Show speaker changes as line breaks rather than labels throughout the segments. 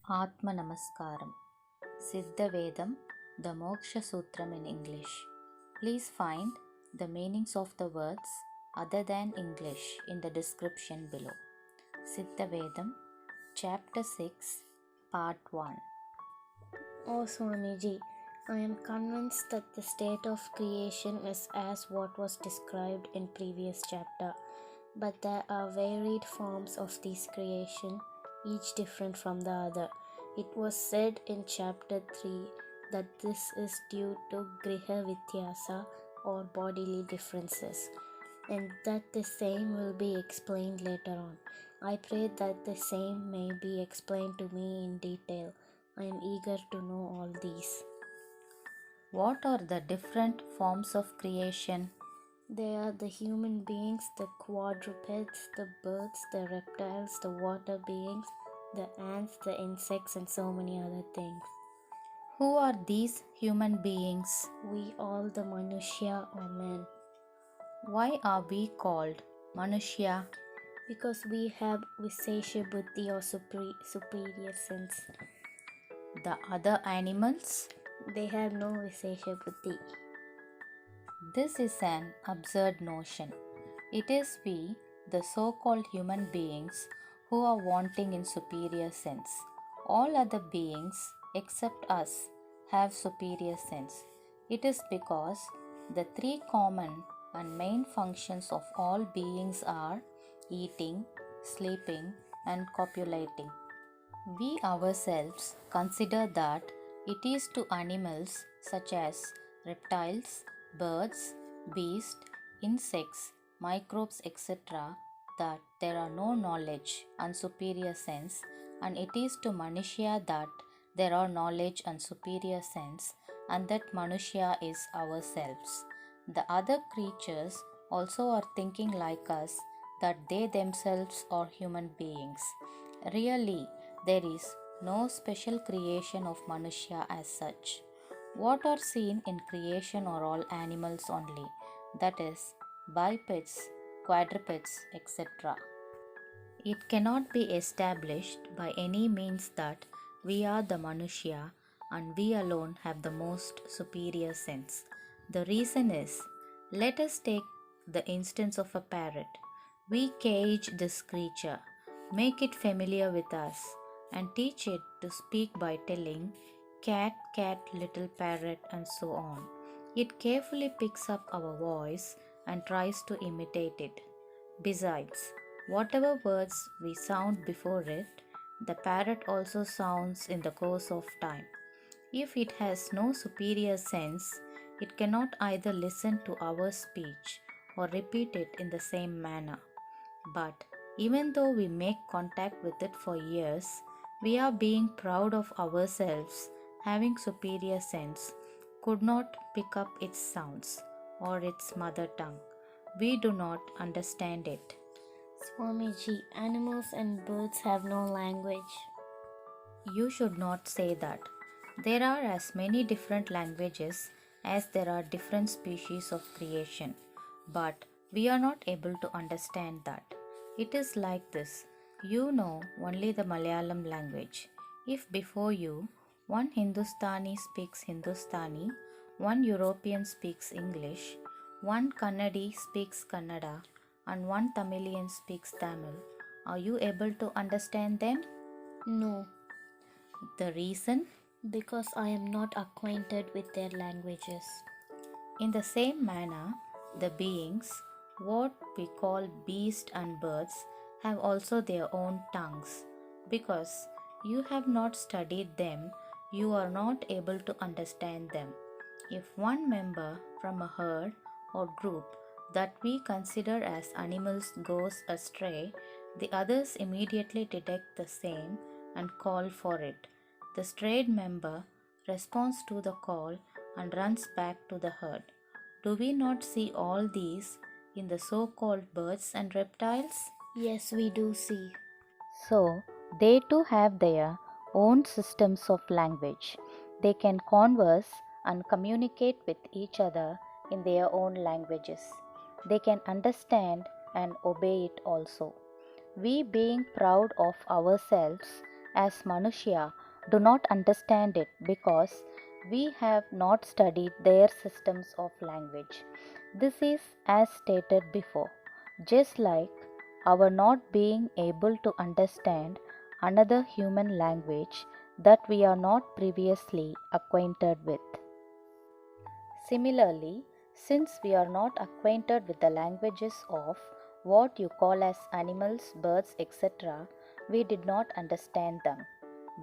Atma Namaskaram. Siddha Vedam, the Moksha Sutram in English. Please find the meanings of the words other than English in the description below. Siddha Vedam, Chapter 6, Part 1.
O Swamiji, I am convinced that the state of creation is as what was described in previous chapter, but there are varied forms of this creation, each different from the other. It was said in chapter 3 that this is due to Griha Vityasa or bodily differences, and that the same will be explained later on. I pray that the same may be explained to me in detail. I am eager to know all these.
What are the different forms of creation?
They are the human beings, the quadrupeds, the birds, the reptiles, the water beings, the ants, the insects, and so many other things.
Who are these human beings?
We all, the Manushya or men,
Why are we called Manushya?
because we have Visesha Buddhi or superior sense.
The other animals?
They have no Visesha Buddhi.
This is an absurd notion. It is we, the so called human beings, who are wanting in superior sense. All other beings, except us, have superior sense. It is because the three common and main functions of all beings are eating, sleeping, and copulating. We ourselves consider that it is to animals such as reptiles, birds, beasts, insects, microbes, etc., that there are no knowledge and superior sense, and it is to Manushya that there are knowledge and superior sense, and that Manushya is ourselves. The other creatures also are thinking like us that they themselves are human beings. Really, there is no special creation of Manushya as such. What are seen in creation are all animals only, that is, bipeds, quadrupeds, etc. It cannot be established by any means that we are the Manushya and we alone have the most superior sense. The reason is, let us take the instance of a parrot. We cage this creature, make it familiar with us, and teach it to speak by telling, cat, cat, little parrot, and so on. It carefully picks up our voice and tries to imitate it. Besides, whatever words we sound before it, the parrot also sounds in the course of time. If it has no superior sense, it cannot either listen to our speech or repeat it in the same manner. But even though we make contact with it for years, we are being proud of ourselves having superior sense, could not pick up its sounds or its mother tongue. We do not understand it.
Swamiji, animals and birds have no language.
You should not say that. There are as many different languages as there are different species of creation, but we are not able to understand that. It is like this: you know only the Malayalam language. If before you one Hindustani speaks Hindustani, one European speaks English, one Kannadi speaks Kannada, and one Tamilian speaks Tamil, are you able to understand them?
No,
The reason?
because I am not acquainted with their languages.
In the same manner, the beings, what we call beasts and birds, have also their own tongues. Because you have not studied them, you are not able to understand them. If one member from a herd or group that we consider as animals goes astray, the others immediately detect the same and call for it. The strayed member responds to the call and runs back to the herd. Do we not see all these in the so called birds and reptiles?
Yes, we do see.
So, they too have their own systems of language. They can converse and communicate with each other in their own languages. They can understand and obey it also. We, being proud of ourselves as Manushya, do not understand it because we have not studied their systems of language. This is as stated before, just like our not being able to understand another human language that we are not previously acquainted with. Similarly, since we are not acquainted with the languages of what you call as animals, birds, etc., we did not understand them.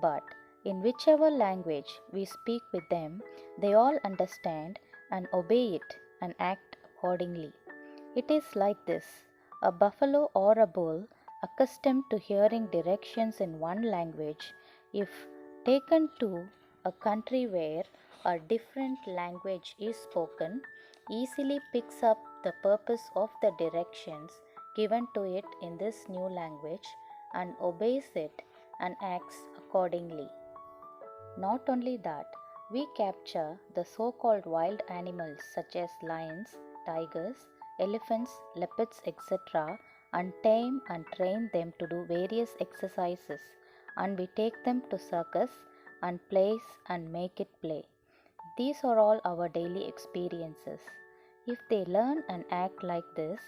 But in whichever language we speak with them, they all understand and obey it and act accordingly. It is like this: a buffalo or a bull, accustomed to hearing directions in one language, if taken to a country where a different language is spoken, easily picks up the purpose of the directions given to it in this new language and obeys it and acts accordingly. Not only that, we capture the so called wild animals such as lions, tigers, elephants, leopards, etc., and tame and train them to do various exercises, and we take them to circus and plays and make it play. These are all our daily experiences. If they learn and act like this,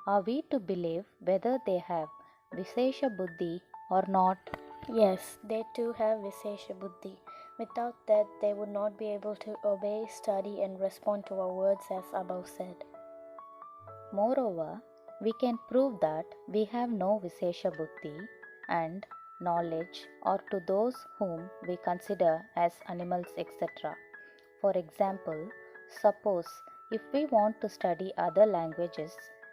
are we to believe whether they have Vishesha Buddhi or not?
Yes, they too have Vishesha Buddhi. Without that, they would not be able to obey, study, and respond to our words as above said.
Moreover, we can prove that we have no Vishesha Buddhi and knowledge or to those whom we consider as animals, etc. For example, suppose if we want to study other languages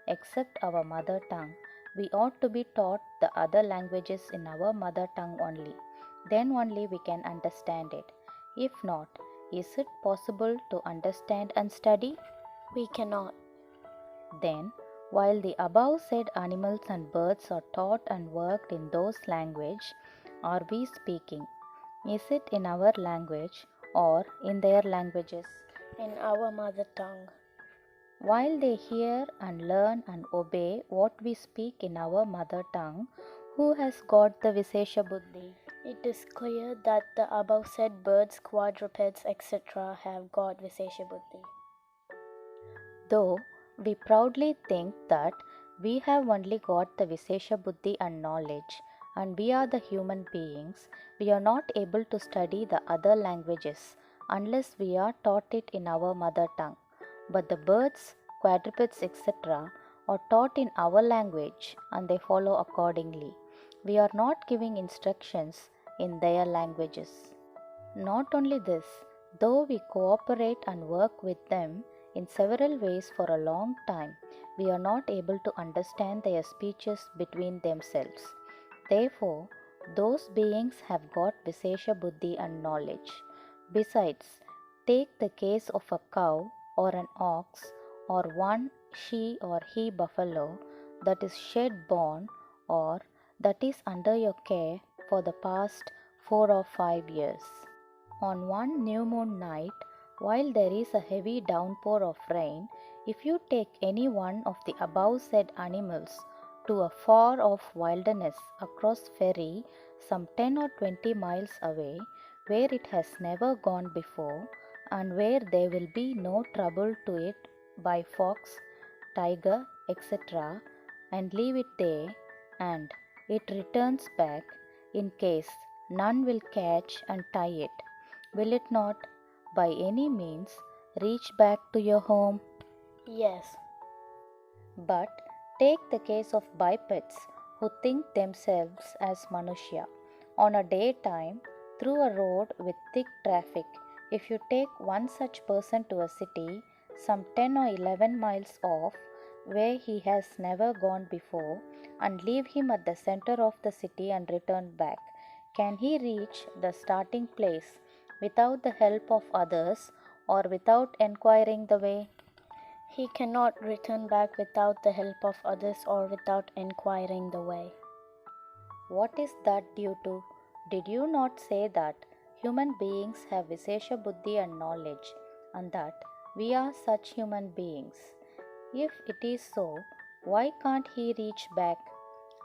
except our mother tongue, we ought to be taught the other languages in our mother tongue only. Then only we can understand it. If not, is it possible to understand and study?
We cannot.
Then, while the above said animals and birds are taught and worked in those language, are we speaking? Is it in our language or in their languages?
In our mother tongue.
While they hear and learn and obey what we speak in our mother tongue, who has got the Vishesha Buddhi?
It is clear that the above said birds, quadrupeds, etc. have got Vishesha Buddhi.
Though we proudly think that we have only got the Vishesha Buddhi and knowledge, and we are the human beings, we are not able to study the other languages unless we are taught it in our mother tongue. But the birds, quadrupeds, etc., are taught in our language and they follow accordingly. We are not giving instructions in their languages. Not only this, though we cooperate and work with them in several ways for a long time, we are not able to understand their speeches between themselves. Therefore, those beings have got Vishesha Buddhi and knowledge. Besides, take the case of a cow or an ox or one she or he buffalo that is shed born or that is under your care for the past 4 or 5 years. On one new moon night, while there is a heavy downpour of rain, if you take any one of the above said animals to a far off wilderness across ferry some 10 or 20 miles away, where it has never gone before, and where there will be no trouble to it by fox, tiger, etc., and leave it there, and it returns back, in case none will catch and tie it, will it not, by any means, reach back to your home?
Yes.
But take the case of bipeds who think themselves as Manushya. On a daytime, through a road with thick traffic, if you take one such person to a city some 10 or 11 miles off, where he has never gone before, and leave him at the center of the city and return back, can he reach the starting place without the help of others or without enquiring the way?
He cannot return back without the help of others or without enquiring the way.
What is that due to? Did you not say that human beings have Vishesha Buddhi and knowledge, and that we are such human beings? If it is so, why can't he reach back?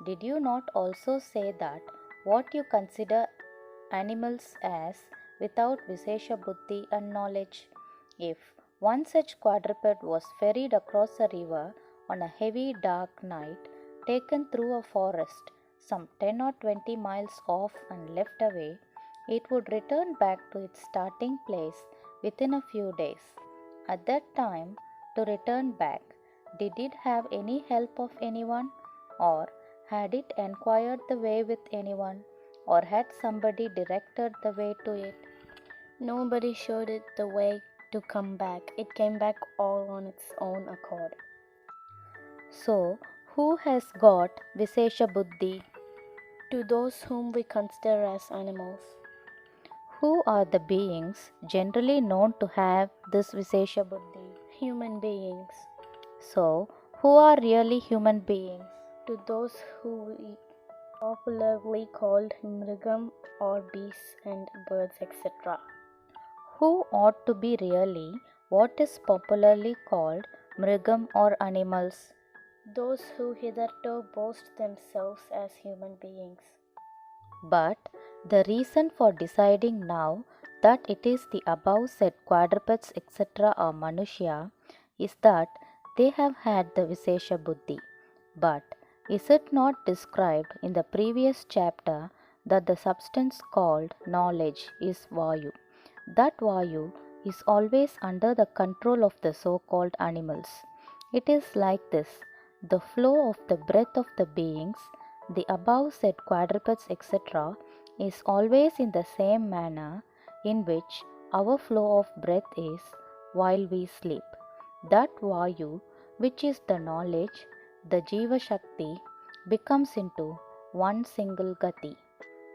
Did you not also say that what you consider animals as without Vishesha Buddhi and knowledge. If one such quadruped was ferried across a river on a heavy dark night, taken through a forest some 10 or 20 miles off and left away, it would return back to its starting place within a few days. At that time, to return back, did it have any help of anyone? Or had it enquired the way with anyone? Or had somebody directed the way to it?
Nobody showed it the way to come back. It came back all on its own accord.
So, who has got Vishesha Buddhi?
To those whom we consider as animals.
Who are the beings generally known to have this Vishesha Buddhi?
Human beings.
So, who are really human beings?
To those who we popularly called mrigam or beasts and birds, etc.
Who ought to be really what is popularly called mrigam or animals?
Those who hitherto boast themselves as human beings.
But the reason for deciding now that it is the above said quadrupeds etc. or Manushya is that they have had the Vishesha Buddhi. But is it not described in the previous chapter that the substance called knowledge is Vayu? That Vayu is always under the control of the so called animals. It is like this: the flow of the breath of the beings, the above said quadrupeds etc., is always in the same manner in which our flow of breath is while we sleep. That Vayu, which is the knowledge, the Jiva Shakti, becomes into one single Gati.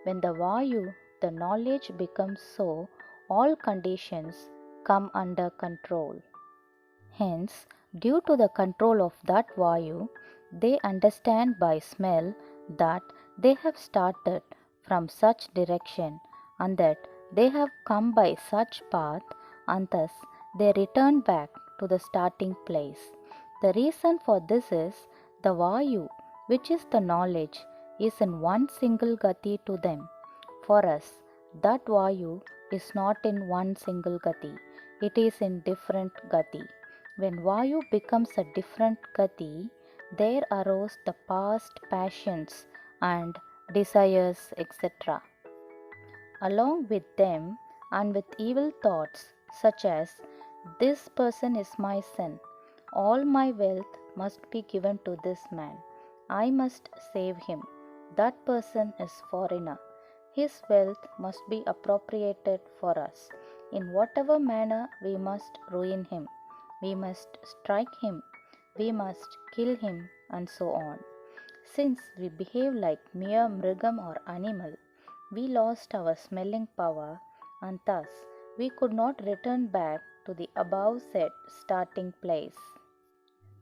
When the Vayu, the knowledge, becomes so, all conditions come under control. Hence, due to the control of that Vayu, they understand by smell that they have started from such direction and that they have come by such path, and thus they return back to the starting place. The reason for this is the Vayu, which is the knowledge, is in one single Gati to them. For us, that Vayu is not in one single Gati, it is in different Gati. When Vayu becomes a different Gati, there arose the past passions and desires, etc. Along with them, and with evil thoughts such as, this person is my son, all my wealth must be given to this man, I must save him, that person is foreigner, his wealth must be appropriated for us, in whatever manner we must ruin him, we must strike him, we must kill him, and so on. Since we behave like mere mrigam or animal, we lost our smelling power, and thus we could not return back to the above said starting place.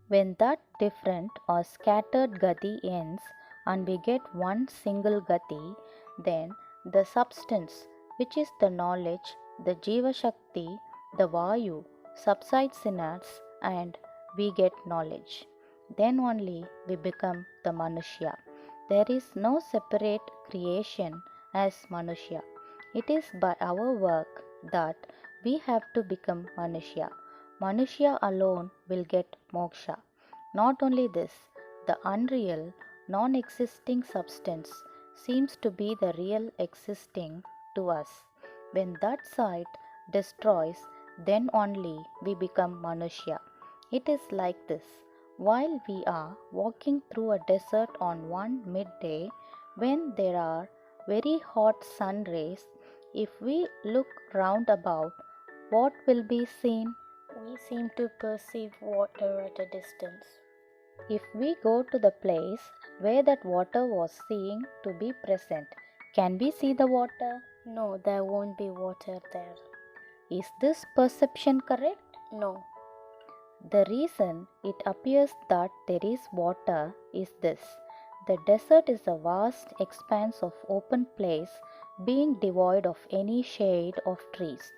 When that different or scattered gati ends and we get one single gati, then the substance, which is the knowledge, the Jiva Shakti, the Vayu, subsides in us and we get knowledge. Then only we become the Manushya. There is no separate creation as Manushya. It is by our work that we have to become Manushya. Manushya alone will get moksha. Not only this, the unreal, non existing substance seems to be the real existing to us. When that sight destroys, then only we become Manushya. It is like this: while we are walking through a desert on one midday, when there are very hot sun rays, if we look round about, what will be seen?
We seem to perceive water at a distance.
If we go to the place where that water was seen to be present, can we see the water?
No, there won't be water there.
Is this perception correct?
No.
The reason it appears that there is water is this: the desert is a vast expanse of open place, being devoid of any shade of trees.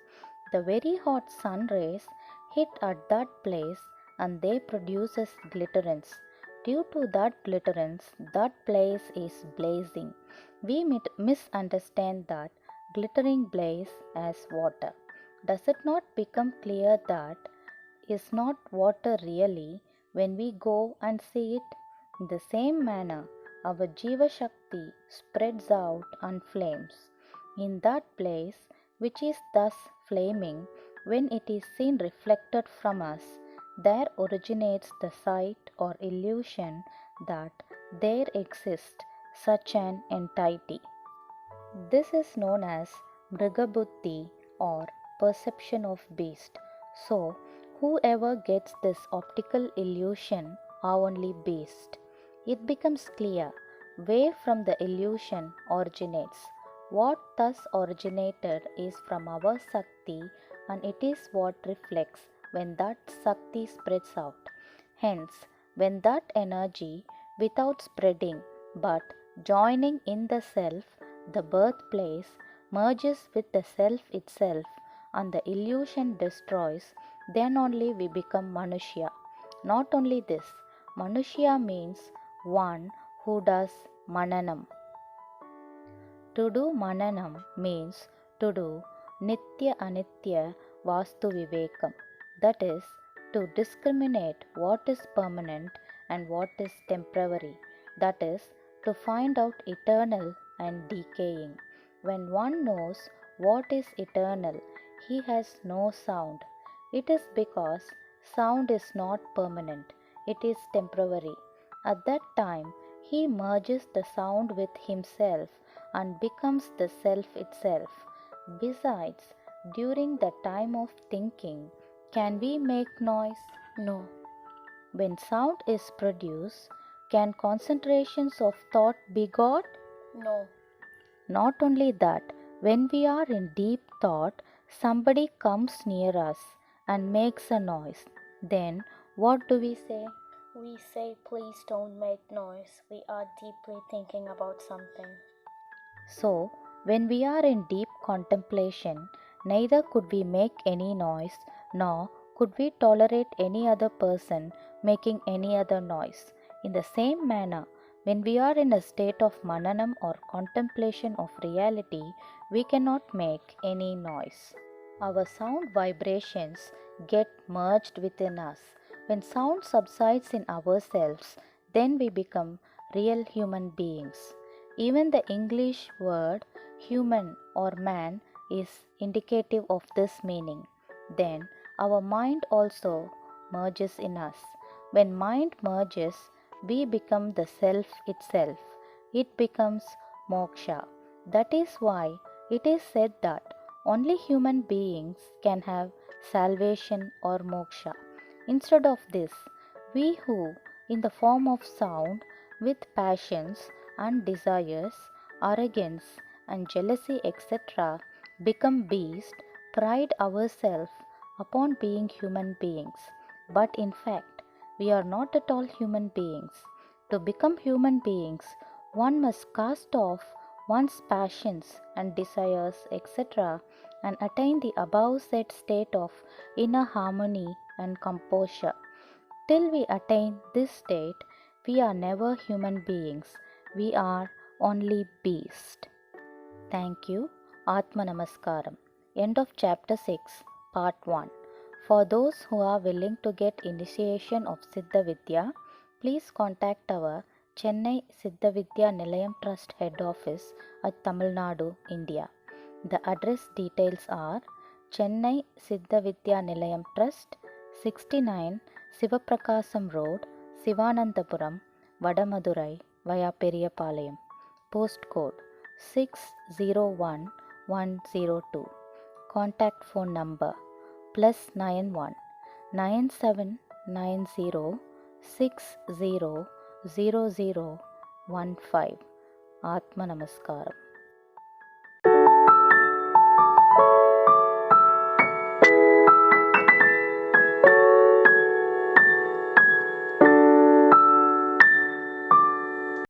The very hot sun rays hit at that place and they produces glitterance. Due to that glitterance, that place is blazing. We misunderstand that glittering blaze as water. Does it not become clear that is not water really when we go and see it? In the same manner, our Jiva Shakti spreads out and flames. In that place, which is thus flaming, when it is seen reflected from us, there originates the sight or illusion that there exists such an entity. This is known as Mrigabuddhi or perception of beast. So, whoever gets this optical illusion are only beast. It becomes clear where from the illusion originates. What thus originated is from our Sakti, and it is what reflects when that Sakti spreads out. Hence, when that energy, without spreading but joining in the self, the birthplace, merges with the self itself, and the illusion destroys, then only we become Manushya. Not only this, Manushya means one who does Mananam. To do Mananam means to do Nitya Anitya Vastu Vivekam, that is, to discriminate what is permanent and what is temporary, that is, to find out eternal and decaying. When one knows what is eternal, he has no sound. It is because sound is not permanent, it is temporary. At that time, he merges the sound with himself and becomes the self itself. Besides, during the time of thinking, can we make noise?
No.
When sound is produced, can concentrations of thought be got?
No.
Not only that, when we are in deep thought, somebody comes near us and makes a noise. Then what do we say?
We say, please don't make noise. We are deeply thinking about something.
So, when we are in deep contemplation, neither could we make any noise, nor could we tolerate any other person making any other noise. In the same manner, when we are in a state of mananam or contemplation of reality, we cannot make any noise. Our sound vibrations get merged within us. When sound subsides in ourselves, then we become real human beings. Even the English word human or man is indicative of this meaning. Then our mind also merges in us. When mind merges, we become the self itself. It becomes moksha. That is why it is said that only human beings can have salvation or moksha. Instead of this, we who, in the form of sound, with passions and desires, arrogance and jealousy, etc., become beasts, pride ourselves upon being human beings. But in fact, we are not at all human beings. To become human beings, one must cast off one's passions and desires, etc., and attain the above said state of inner harmony and composure. Till we attain this state, we are never human beings, we are only beast. Thank you. Atma Namaskaram. End of chapter 6, part 1. For those who are willing to get initiation of Siddha Vidya, please contact our Chennai Siddha Vidya Nilayam Trust Head Office at Tamil Nadu, India. The address details are Chennai Siddha Vidya Nilayam Trust, 69 Sivaprakasam Road, Sivanandapuram, Vadamadurai, via Periyapalayam. Postcode 601102. Contact phone number +91 9790 600015. Atma Namaskaram.